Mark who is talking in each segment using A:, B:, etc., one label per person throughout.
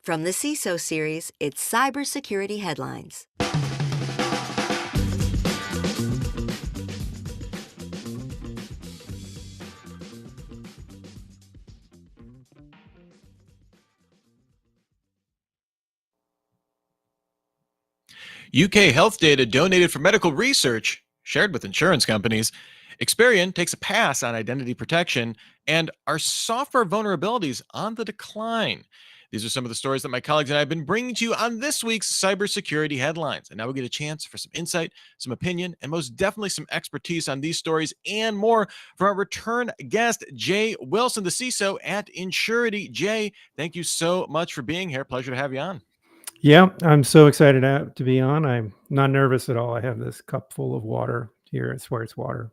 A: From the CISO Series, it's cybersecurity headlines.
B: UK health data donated for medical research shared with insurance companies. Experian takes a pass on identity protection, and our software vulnerabilities on the decline. These are some of the stories that my colleagues and I have been bringing to you on this week's cybersecurity headlines. And now we get a chance for some insight, some opinion, and most definitely some expertise on these stories and more from our return guest, Jay Wilson, the CISO at Insurity. Jay, thank you so much for being here. Pleasure to have you on.
C: Yeah, I'm so excited to be on. I'm not nervous at all. I have this cup full of water here. I swear it's water.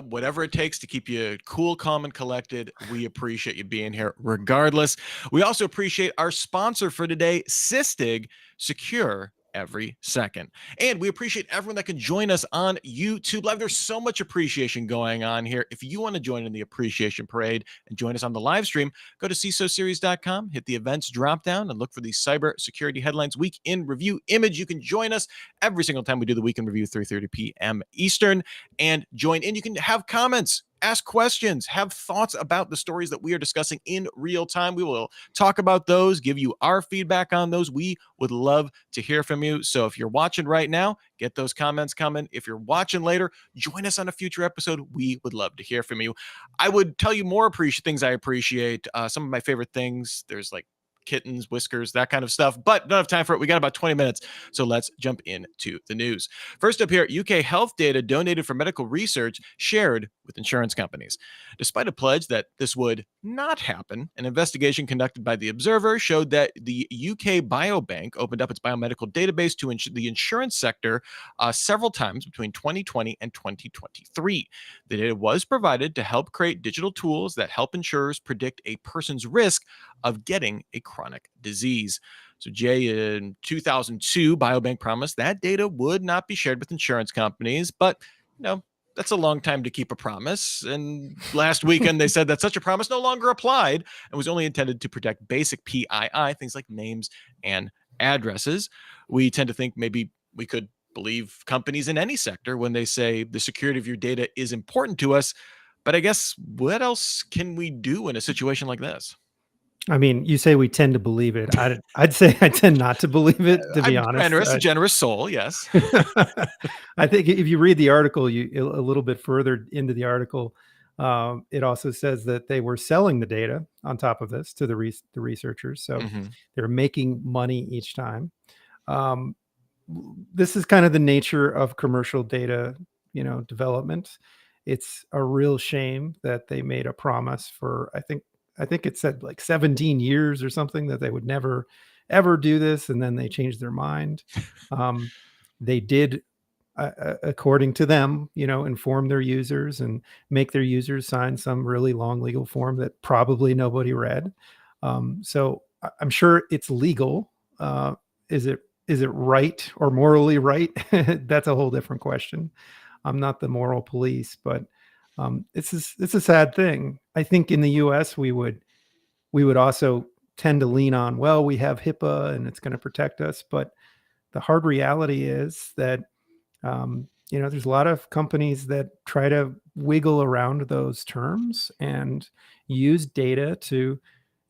B: Whatever it takes to keep you cool, calm, and collected, we appreciate you being here regardless. We also appreciate our sponsor for today, Sysdig, secure every second. And we appreciate everyone that can join us on YouTube Live. There's so much appreciation going on here. If you want to join in the appreciation parade and join us on the live stream, go to CISOseries.com, hit the events drop down, and look for the cyber security headlines week in review image. You can join us every single time we do the week in review, 3:30 p.m. Eastern, and join in. You can have comments, ask questions, have thoughts about the stories that we are discussing in real time. We will talk about those, give you our feedback on those. We would love to hear from you. So if you're watching right now, get those comments coming. If you're watching later, join us on a future episode. We would love to hear from you. I would tell you more things I appreciate. Some of my favorite things, there's like kittens, whiskers, that kind of stuff, but don't have time for it. We got about 20 minutes. So let's jump into the news. First up here, UK health data donated for medical research shared with insurance companies. Despite a pledge that this would not happen, an investigation conducted by The Observer showed that the UK Biobank opened up its biomedical database to the insurance sector several times between 2020 and 2023. The data was provided to help create digital tools that help insurers predict a person's risk of getting a chronic disease. So, Jay, in 2002, Biobank promised that data would not be shared with insurance companies, but that's a long time to keep a promise. And last weekend, they said that such a promise no longer applied and was only intended to protect basic PII, things like names and addresses. We tend to think maybe we could believe companies in any sector when they say the security of your data is important to us. But I guess what else can we do in a situation like this?
C: I mean, you say we tend to believe it. I'd say I tend not to believe it, to be
B: I'm
C: honest.
B: a generous soul, yes.
C: I think if you read the article, a little bit further into the article, it also says that they were selling the data on top of this to the researchers. So they're making money each time. This is kind of the nature of commercial data, development. It's a real shame that they made a promise for, I think it said like 17 years or something, that they would never, ever do this. And then they changed their mind. They did, according to them, inform their users and make their users sign some really long legal form that probably nobody read. So I'm sure it's legal. Is it right or morally right? That's a whole different question. I'm not the moral police, but it's a sad thing. I think in the U.S. we would also tend to lean on, well, we have HIPAA and it's going to protect us, but the hard reality is that there's a lot of companies that try to wiggle around those terms and use data to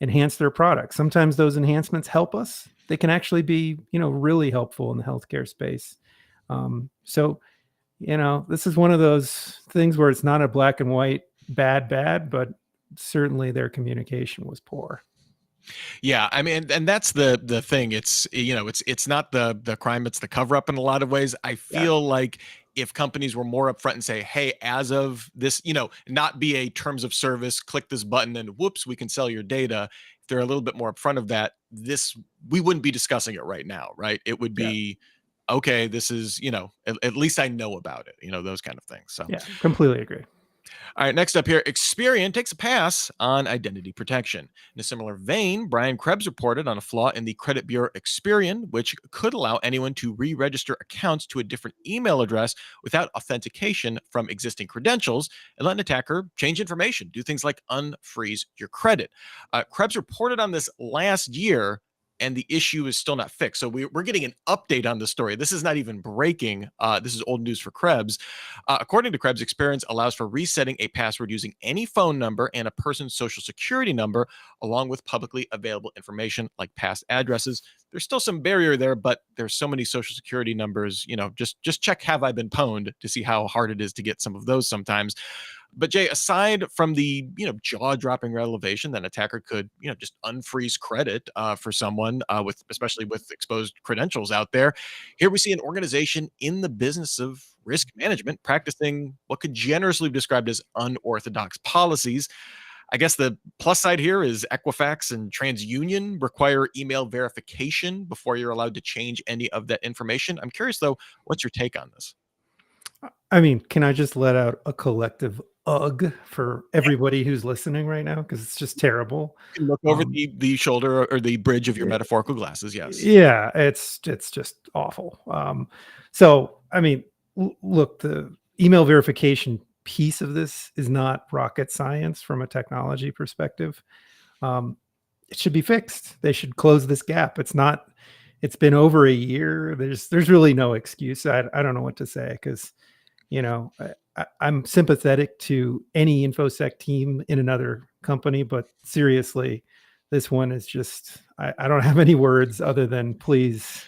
C: enhance their products. Sometimes those enhancements help us. They can actually be, really helpful in the healthcare space. So this is one of those things where it's not a black and white bad, but certainly their communication was poor.
B: Yeah, I mean, and that's the thing. It's it's not the crime, it's the cover up in a lot of ways. I feel like if companies were more upfront and say, hey, as of this, not be a terms of service, click this button and whoops, we can sell your data. If they're a little bit more upfront of that, we wouldn't be discussing it right now, right? It would be okay, this is, at least I know about it, those kind of things. So
C: yeah, completely agree.
B: All right, next up here, Experian takes a pass on identity protection. In a similar vein, Brian Krebs reported on a flaw in the credit bureau Experian, which could allow anyone to re-register accounts to a different email address without authentication from existing credentials and let an attacker change information, do things like unfreeze your credit. Krebs reported on this last year, and the issue is still not fixed. So we're getting an update on the story. This is not even breaking. This is old news for Krebs. According to Krebs, Experience allows for resetting a password using any phone number and a person's social security number, along with publicly available information like past addresses. There's still some barrier there, but there's so many social security numbers. Just check "Have I been pwned" to see how hard it is to get some of those sometimes. But Jay, aside from the jaw-dropping revelation that an attacker could just unfreeze credit for someone especially with exposed credentials out there, here we see an organization in the business of risk management practicing what could generously be described as unorthodox policies. I guess the plus side here is Equifax and TransUnion require email verification before you're allowed to change any of that information. I'm curious though, what's your take on this?
C: I mean, can I just let out a collective ugh for everybody who's listening right now? Because it's just terrible.
B: You can look over
C: Um,
B: the shoulder or the bridge of your
C: yeah,
B: metaphorical glasses. Yes.
C: yeah, it's just awful. So I mean, look, the email verification piece of this is not rocket science from a technology perspective. Um, it should be fixed. They should close this gap. It's not. It's been over a year. There's really no excuse. I don't know what to say because I'm sympathetic to any infosec team in another company, but seriously, this one is just I don't have any words other than please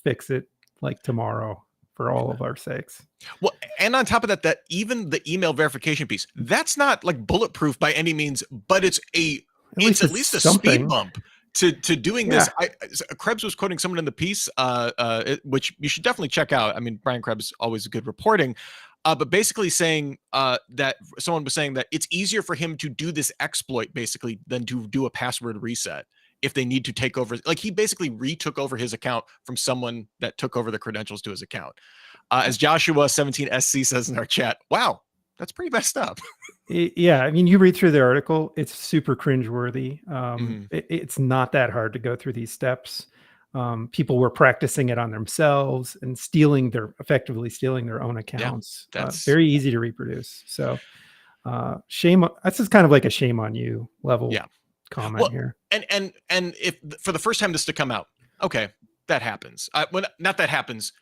C: fix it like tomorrow for all of our sakes.
B: Well, and on top of that, that even the email verification piece, that's not like bulletproof by any means, but it's at least a speed
C: something.
B: bump to doing
C: Yeah.
B: this. Krebs was quoting someone in the piece, which you should definitely check out. I mean, Brian Krebs always good reporting, but basically saying that someone was saying that it's easier for him to do this exploit basically than to do a password reset if they need to take over. Like he basically retook over his account from someone that took over the credentials to his account. As Joshua 17SC says in our chat, wow, that's pretty messed up.
C: Yeah, I mean, you read through the article; it's super cringeworthy.
B: Mhm.
C: It's not that hard to go through these steps. People were practicing it on themselves and effectively stealing their own accounts.
B: That's
C: Very easy to reproduce. So, shame. That's just kind of like a shame on you level
B: yeah.
C: comment
B: Well,
C: here.
B: and if for the first time this to come out, okay, that happens. When not that happens,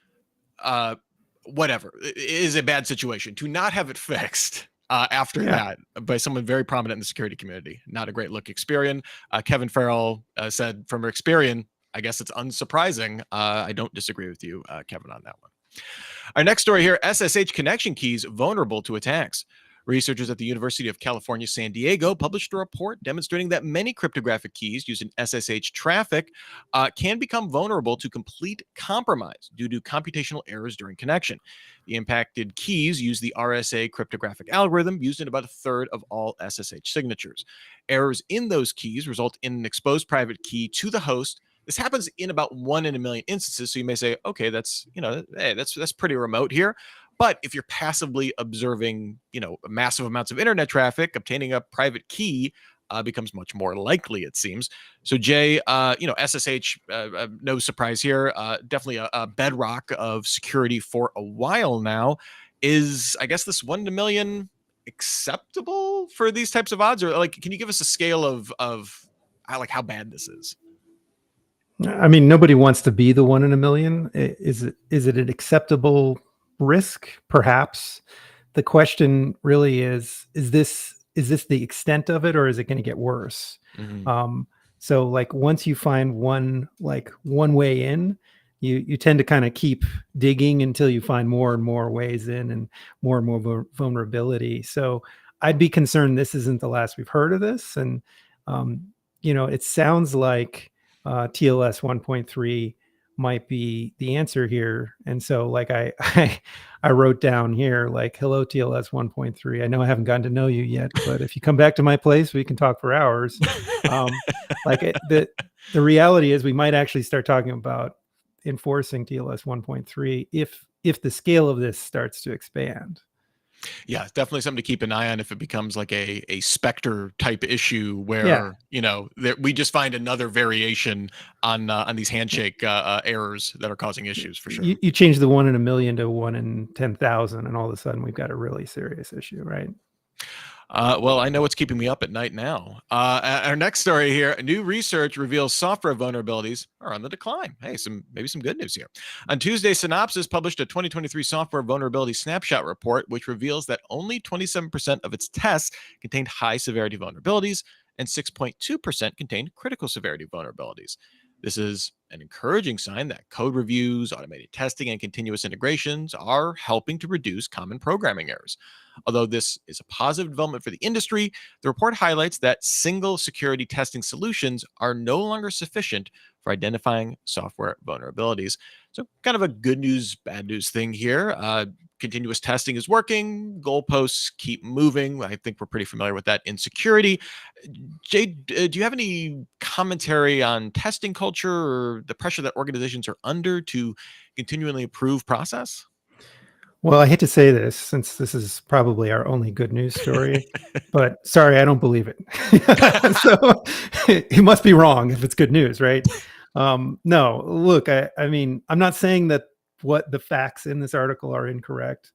B: whatever. It is a bad situation. To not have it fixed after
C: Yeah.
B: that by someone very prominent in the security community, not a great look. Experian. Kevin Farrell said from Experian, I guess it's unsurprising. I don't disagree with you, Kevin, on that one. Our next story here, SSH connection keys vulnerable to attacks. Researchers at the University of California, San Diego published a report demonstrating that many cryptographic keys used in SSH traffic can become vulnerable to complete compromise due to computational errors during connection. The impacted keys use the RSA cryptographic algorithm used in about a third of all SSH signatures. Errors in those keys result in an exposed private key to the host. This happens in about 1 in a million instances. So you may say, okay, that's pretty remote here. But if you're passively observing, massive amounts of internet traffic, obtaining a private key becomes much more likely, it seems. So Jay, SSH, no surprise here, definitely a bedrock of security for a while now. Is, I guess, this 1 in a million acceptable for these types of odds, or like, can you give us a scale of how bad this is?
C: I mean, nobody wants to be the 1 in a million. Is it an acceptable risk? Perhaps. The question really is this the extent of it, or is it going to get worse?
B: Mm-hmm.
C: So like once you find one way in, you tend to kind of keep digging until you find more and more ways in and more vulnerability. So I'd be concerned this isn't the last we've heard of this. And it sounds like TLS 1.3 might be the answer here. And so like I wrote down here, like, hello, TLS 1.3. I know I haven't gotten to know you yet, but if you come back to my place, we can talk for hours. The reality is we might actually start talking about enforcing TLS 1.3 if the scale of this starts to expand.
B: Yeah, it's definitely something to keep an eye on if it becomes like a Spectre type issue
C: Yeah.
B: where, that we just find another variation on these handshake errors that are causing issues for sure.
C: You change the 1 in a million to 1 in 10,000, and all of a sudden we've got a really serious issue, right?
B: Well, I know what's keeping me up at night now. Our next story here: new research reveals software vulnerabilities are on the decline. Hey, maybe some good news here. On Tuesday, Synopsys published a 2023 software vulnerability snapshot report, which reveals that only 27% of its tests contained high severity vulnerabilities, and 6.2% contained critical severity vulnerabilities. This is an encouraging sign that code reviews, automated testing, and continuous integrations are helping to reduce common programming errors. Although this is a positive development for the industry, the report highlights that single security testing solutions are no longer sufficient for identifying software vulnerabilities. So, kind of a good news, bad news thing here. Continuous testing is working, goalposts keep moving. I think we're pretty familiar with that in security. Jay, do you have any commentary on testing culture or the pressure that organizations are under to continually improve process?
C: Well, I hate to say this since this is probably our only good news story, but sorry, I don't believe it. So it must be wrong if it's good news, right? No, look, I mean, I'm not saying that what the facts in this article are incorrect,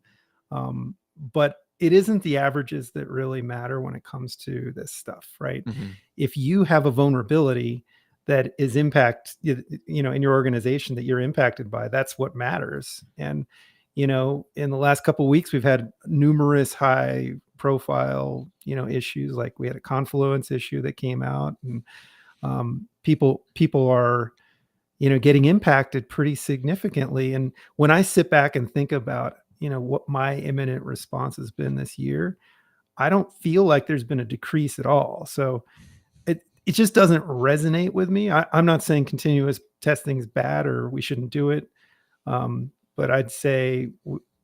C: but it isn't the averages that really matter when it comes to this stuff, right?
B: Mhm.
C: If you have a vulnerability that is in your organization that you're impacted by, that's what matters. And in the last couple of weeks, we've had numerous high profile, issues. Like we had a Confluence issue that came out, and people are, getting impacted pretty significantly. And when I sit back and think about, what my imminent response has been this year, I don't feel like there's been a decrease at all. So it just doesn't resonate with me. I'm not saying continuous testing is bad or we shouldn't do it. But I'd say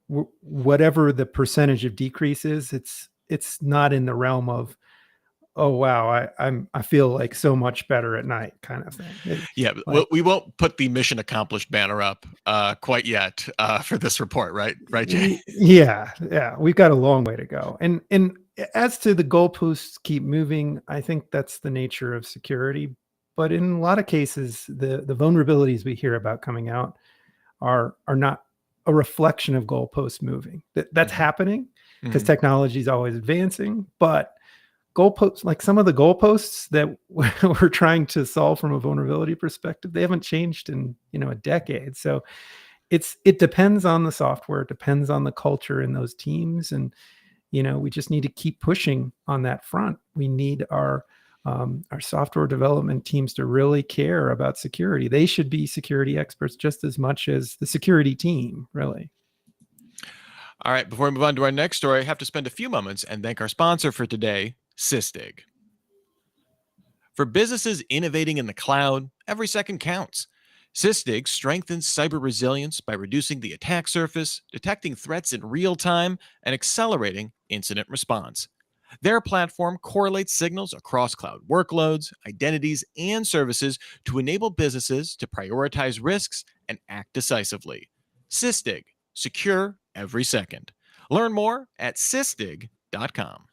C: whatever the percentage of decrease is, it's not in the realm of, oh wow, I feel like so much better at night kind of thing.
B: Yeah, we won't put the mission accomplished banner up quite yet for this report, right, Jay?
C: Yeah, we've got a long way to go. And as to the goalposts keep moving, I think that's the nature of security. But in a lot of cases, the vulnerabilities we hear about coming out are not a reflection of goalposts moving. That's
B: Mhm.
C: happening because
B: Mhm.
C: technology is always advancing, but goalposts, like some of the goalposts that we're trying to solve from a vulnerability perspective, they haven't changed in a decade. So it depends on the software, it depends on the culture in those teams, and we just need to keep pushing on that front. We need our software development teams to really care about security. They should be security experts just as much as the security team, really.
B: All right, before we move on to our next story, I have to spend a few moments and thank our sponsor for today, Sysdig. For businesses innovating in the cloud, every second counts. Sysdig strengthens cyber resilience by reducing the attack surface, detecting threats in real time, and accelerating incident response. Their platform correlates signals across cloud workloads, identities, and services to enable businesses to prioritize risks and act decisively. Sysdig, secure every second. Learn more at sysdig.com.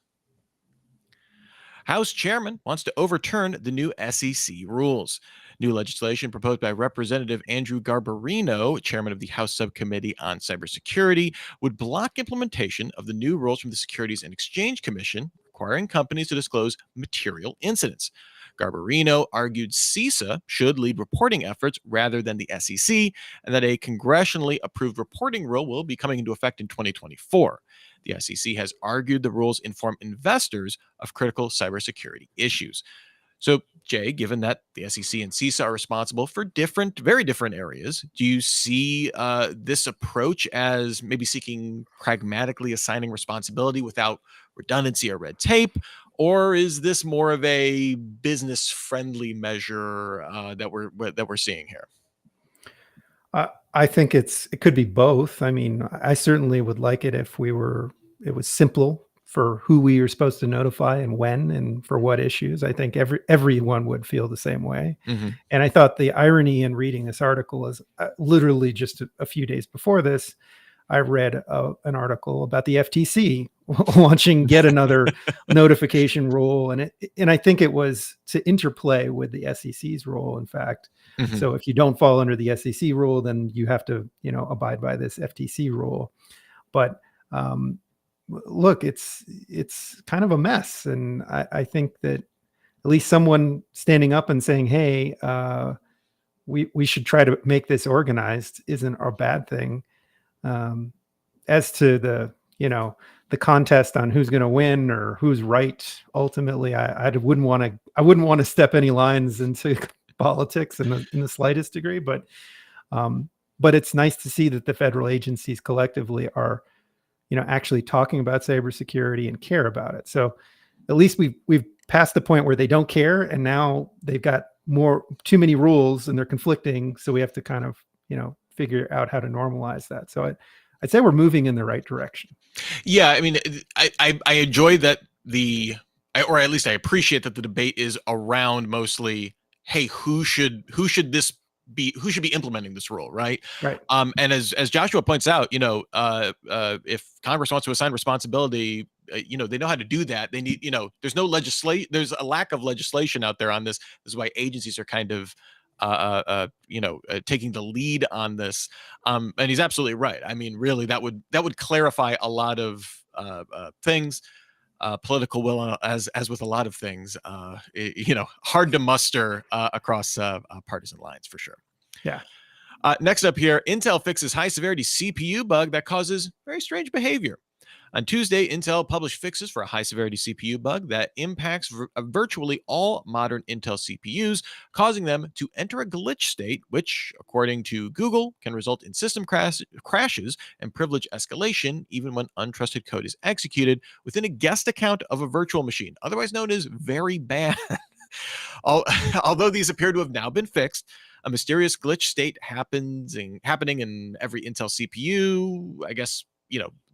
B: House chairman wants to overturn the new SEC rules. New legislation proposed by Representative Andrew Garbarino, chairman of the House Subcommittee on Cybersecurity, would block implementation of the new rules from the Securities and Exchange Commission, requiring companies to disclose material incidents. Garbarino argued CISA should lead reporting efforts rather than the SEC, and that a congressionally approved reporting rule will be coming into effect in 2024. The SEC has argued the rules inform investors of critical cybersecurity issues. So, Jay, given that the SEC and CISA are responsible for very different areas, do you see this approach as maybe seeking pragmatically assigning responsibility without redundancy or red tape? Or is this more of a business-friendly measure that we're seeing here?
C: I think it could be both. I mean, I certainly would like it if it was simple for who we are supposed to notify and when and for what issues. I think everyone would feel the same way.
B: Mm-hmm.
C: And I thought the irony in reading this article is literally just a few days before this, I read an article about the FTC launching yet another notification rule, and I think it was to interplay with the SEC's rule. In fact, so if you don't fall under the SEC rule, then you have to, abide by this FTC rule. But look, it's kind of a mess, and I think that at least someone standing up and saying, "Hey, we should try to make this organized," isn't a bad thing. As to the contest on who's going to win or who's right, ultimately, I wouldn't want to step any lines into politics in the slightest degree. But it's nice to see that the federal agencies collectively are, actually talking about cybersecurity and care about it. So at least we've passed the point where they don't care, and now they've got too many rules and they're conflicting. So we have to kind of, figure out how to normalize that. So I'd say we're moving in the right direction.
B: Yeah, I mean, I enjoy that or at least I appreciate that the debate is around mostly, hey, who should be implementing this rule, right?
C: Right.
B: And as Joshua points out, if Congress wants to assign responsibility, they know how to do that. They need, there's a lack of legislation out there on this. This is why agencies are kind of taking the lead on this. And he's absolutely right. I mean, really, that would clarify a lot of things. Political will, as with a lot of things, hard to muster across partisan lines for sure.
C: Yeah.
B: Next up here, Intel fixes high severity CPU bug that causes very strange behavior. On Tuesday, Intel published fixes for a high-severity CPU bug that impacts virtually all modern Intel CPUs, causing them to enter a glitch state, which, according to Google, can result in system crashes and privilege escalation, even when untrusted code is executed within a guest account of a virtual machine, otherwise known as very bad. Although these appear to have now been fixed, a mysterious glitch state happening in every Intel CPU, I guess,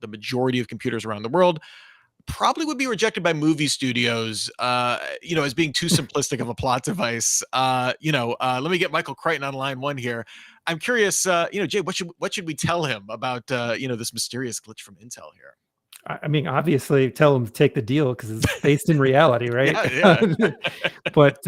B: the majority of computers around the world, probably would be rejected by movie studios, as being too simplistic of a plot device. Let me get Michael Crichton on line one here. I'm curious, Jay, what should we tell him about, this mysterious glitch from Intel here?
C: I mean, obviously, tell them to take the deal because it's based in reality, right?
B: Yeah.
C: But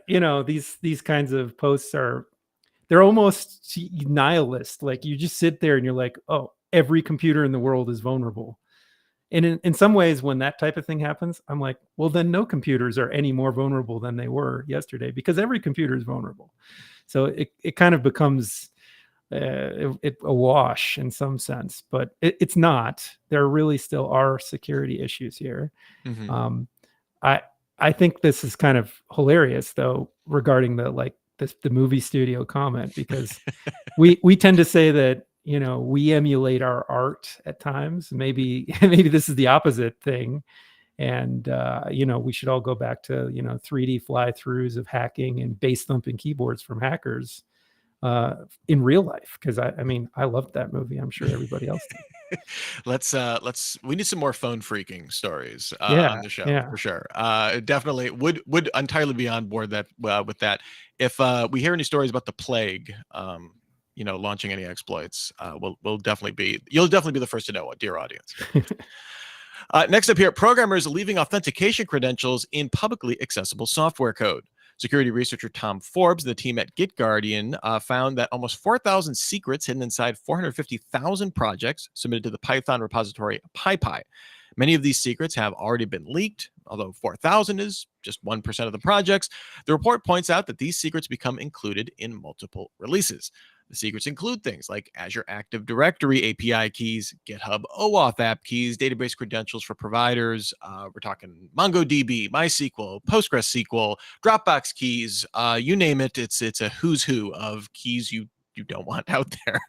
C: these kinds of posts they're almost nihilist. Like you just sit there and you're like, oh, every computer in the world is vulnerable. And in some ways, when that type of thing happens, I'm like, well, then no computers are any more vulnerable than they were yesterday because every computer is vulnerable. So it kind of becomes a wash in some sense, but it's not. There really still are security issues here.
B: Mm-hmm.
C: I think this is kind of hilarious though, regarding the movie studio comment, because we tend to say that, we emulate our art at times. Maybe this is the opposite thing. And, we should all go back to, 3D fly-throughs of hacking and bass thumping keyboards from hackers in real life. Cause I loved that movie. I'm sure everybody else did.
B: We need some more phone freaking stories on the show for sure. Definitely would entirely be on board with that. If we hear any stories about the plague, launching any exploits, you'll definitely be the first to know, dear audience. Next up here, programmers leaving authentication credentials in publicly accessible software code. Security researcher Tom Forbes and the team at GitGuardian found that almost 4,000 secrets hidden inside 450,000 projects submitted to the Python repository PyPy. Many of these secrets have already been leaked, although 4,000 is just 1% of the projects. The report points out that these secrets become included in multiple releases. The secrets include things like Azure Active Directory API keys, GitHub OAuth app keys, database credentials for providers. We're talking MongoDB, MySQL, PostgreSQL, Dropbox keys, you name it. It's a who's who of keys you don't want out there.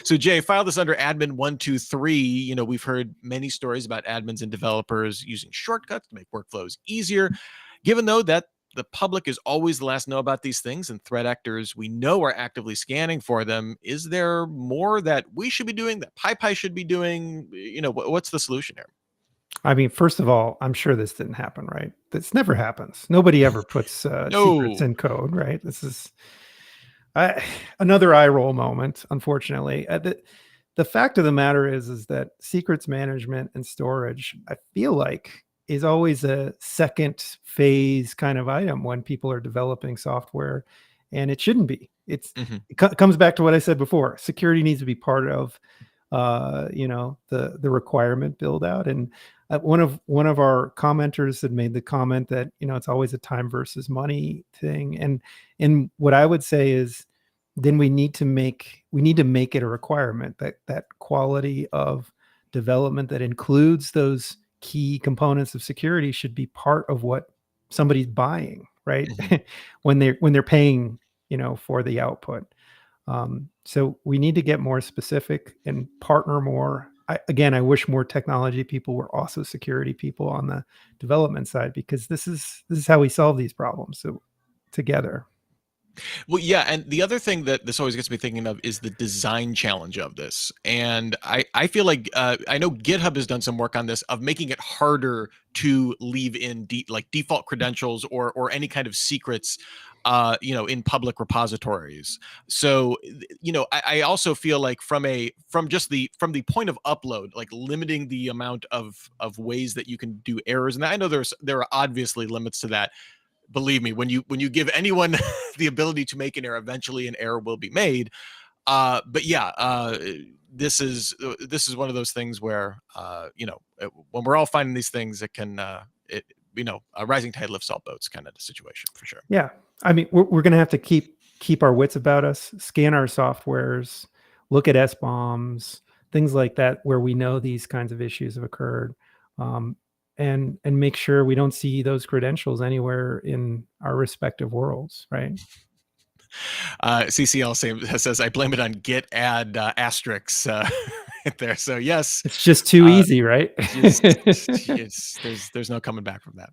B: So Jay, file this under admin 123. We've heard many stories about admins and developers using shortcuts to make workflows easier. Given though that the public is always the last to know about these things, and threat actors we know are actively scanning for them, is there more that we should be doing, that PyPy should be doing? What's the solution here?
C: I mean, first of all, I'm sure this didn't happen, right? This never happens. Nobody ever puts secrets in code, right? This is another eye roll moment, unfortunately. The the fact of the matter is that secrets management and storage, I feel like, is always a second phase kind of item when people are developing software, and it shouldn't be.
B: Mhm.
C: It comes back to what I said before. Security needs to be part of the requirement build out. And one of our commenters had made the comment that it's always a time versus money thing. And what I would say is, then we need to make it a requirement that quality of development that includes those key components of security should be part of what somebody's buying, right?
B: Mhm.
C: when they're paying for the output. So we need to get more specific and partner more. I wish more technology people were also security people on the development side, because this is how we solve these problems. So together.
B: Well, yeah, and the other thing that this always gets me thinking of is the design challenge of this. And I feel like I know GitHub has done some work on this of making it harder to leave in like default credentials or any kind of secrets, in public repositories. So, I also feel like from the point of upload, like limiting the amount of ways that you can do errors, and I know there are obviously limits to that. Believe me, when you give anyone the ability to make an error, eventually an error will be made. But yeah, this is one of those things where when we're all finding these things, it can a rising tide lifts all boats kind of situation for sure.
C: Yeah. I mean, we're going to have to keep our wits about us, scan our softwares, look at SBOMs, things like that, where we know these kinds of issues have occurred, and make sure we don't see those credentials anywhere in our respective worlds, right?
B: CCL says, I blame it on git add asterisks right there. So yes,
C: It's just too easy, right?
B: there's no coming back from that.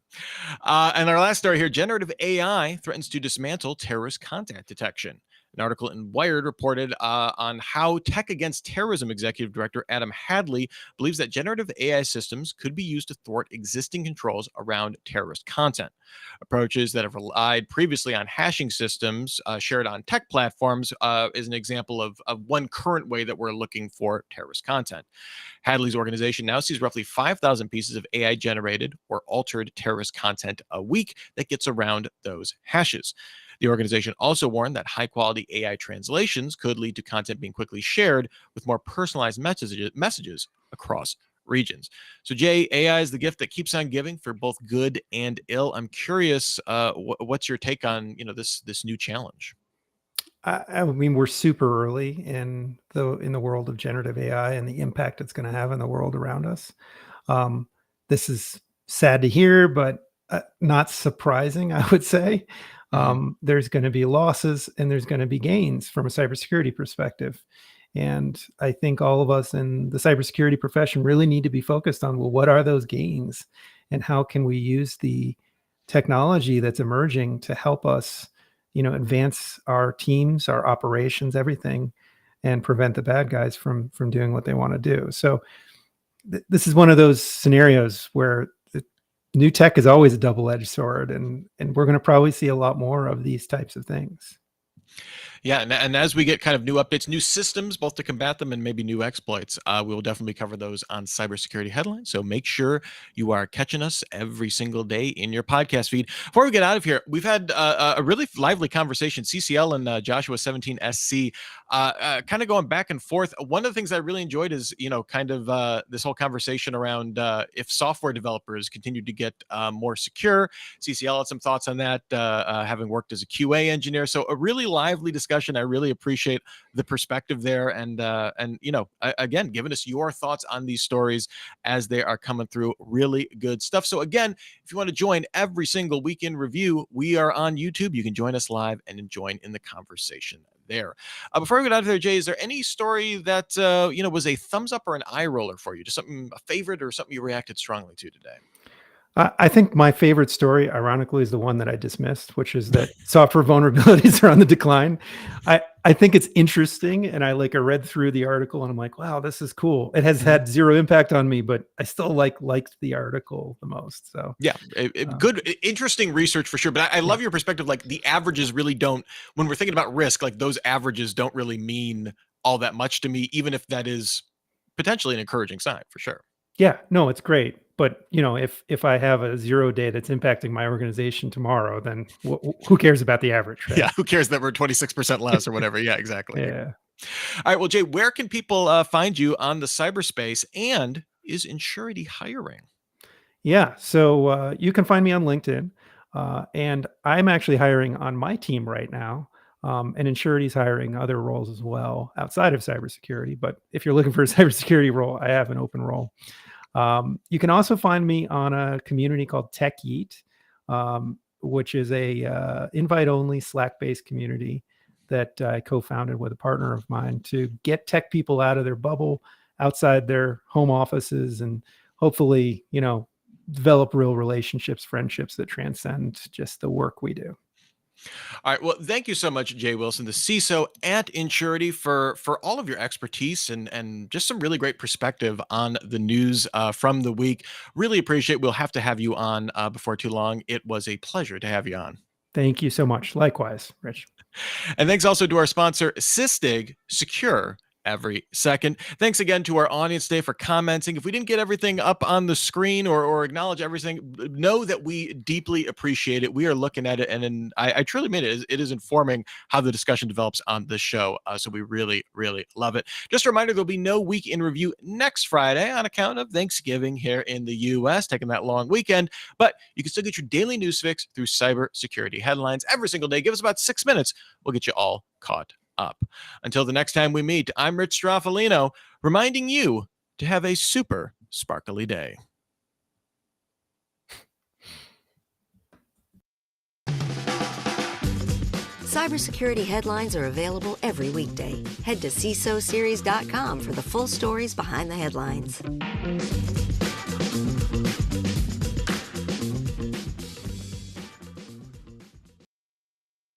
B: And our last story here: generative AI threatens to dismantle terrorist content detection. An article in Wired reported on how Tech Against Terrorism Executive Director Adam Hadley believes that generative AI systems could be used to thwart existing controls around terrorist content. Approaches that have relied previously on hashing systems shared on tech platforms is an example of one current way that we're looking for terrorist content. Hadley's organization now sees roughly 5,000 pieces of AI generated or altered terrorist content a week that gets around those hashes. The organization also warned that high quality AI translations could lead to content being quickly shared with more personalized messages across regions. So, Jay, AI is the gift that keeps on giving for both good and ill. I'm curious, what's your take on this new challenge?
C: I mean, we're super early in the world of generative AI and the impact it's going to have in the world around us. This is sad to hear, but not surprising, I would say. There's going to be losses and there's going to be gains from a cybersecurity perspective. And I think all of us in the cybersecurity profession really need to be focused on, well, what are those gains and how can we use the technology that's emerging to help us, advance our teams, our operations, everything, and prevent the bad guys from doing what they want to do. So this is one of those scenarios where the new tech is always a double-edged sword, and we're going to probably see a lot more of these types of things.
B: Yeah, and as we get kind of new updates, new systems, both to combat them and maybe new exploits, we will definitely cover those on Cybersecurity Headlines. So make sure you are catching us every single day in your podcast feed. Before we get out of here, we've had a really lively conversation. CCL and Joshua 17 SC, kind of going back and forth. One of the things I really enjoyed is, kind of this whole conversation around if software developers continue to get more secure. CCL had some thoughts on that, having worked as a QA engineer. So a really lively discussion. I really appreciate the perspective there, and again, giving us your thoughts on these stories as they are coming through. Really good stuff. So again, if you want to join every single weekend review, we are on YouTube. You can join us live and join in the conversation there. Before we get out of there, Jay, is there any story that was a thumbs up or an eye roller for you? Just something, a favorite, or something you reacted strongly to today?
C: I think my favorite story, ironically, is the one that I dismissed, which is that software vulnerabilities are on the decline. I think it's interesting, and I read through the article, and I'm like, wow, this is cool. It has had zero impact on me, but I still liked the article the most. So
B: yeah, good, interesting research for sure. But I love your perspective. Like the averages really don't, when we're thinking about risk, like those averages don't really mean all that much to me, even if that is potentially an encouraging sign for sure.
C: Yeah, no, it's great. But if I have a 0 day that's impacting my organization tomorrow, then who cares about the average, right?
B: Yeah, who cares that we're 26% less or whatever? Yeah, exactly.
C: Yeah.
B: All right, well, Jay, where can people find you on the cyberspace, and is Insurity hiring?
C: Yeah. So you can find me on LinkedIn. And I'm actually hiring on my team right now. And Insurity's hiring other roles as well outside of cybersecurity. But if you're looking for a cybersecurity role, I have an open role. You can also find me on a community called Tech Yeet, which is a invite-only Slack-based community that I co-founded with a partner of mine to get tech people out of their bubble, outside their home offices, and hopefully, develop real relationships, friendships that transcend just the work we do.
B: All right. Well, thank you so much, Jay Wilson, the CISO at Insurity, for all of your expertise and just some really great perspective on the news from the week. Really appreciate. We'll have to have you on before too long. It was a pleasure to have you on.
C: Thank you so much. Likewise, Rich.
B: And thanks also to our sponsor, Systig, secure every second. Thanks again to our audience today for commenting. If we didn't get everything up on the screen or acknowledge everything, know that we deeply appreciate it. We are looking at it, and I truly mean it. It is informing how the discussion develops on this show. So we really, really love it. Just a reminder, there'll be no week in review next Friday on account of Thanksgiving here in the U.S., taking that long weekend. But you can still get your daily news fix through cybersecurity headlines every single day. Give us about 6 minutes. We'll get you all caught up. Until the next time we meet, I'm Rich Stroffolino, reminding you to have a super sparkly day.
A: Cybersecurity headlines are available every weekday. Head to CISOSeries.com for the full stories behind the headlines.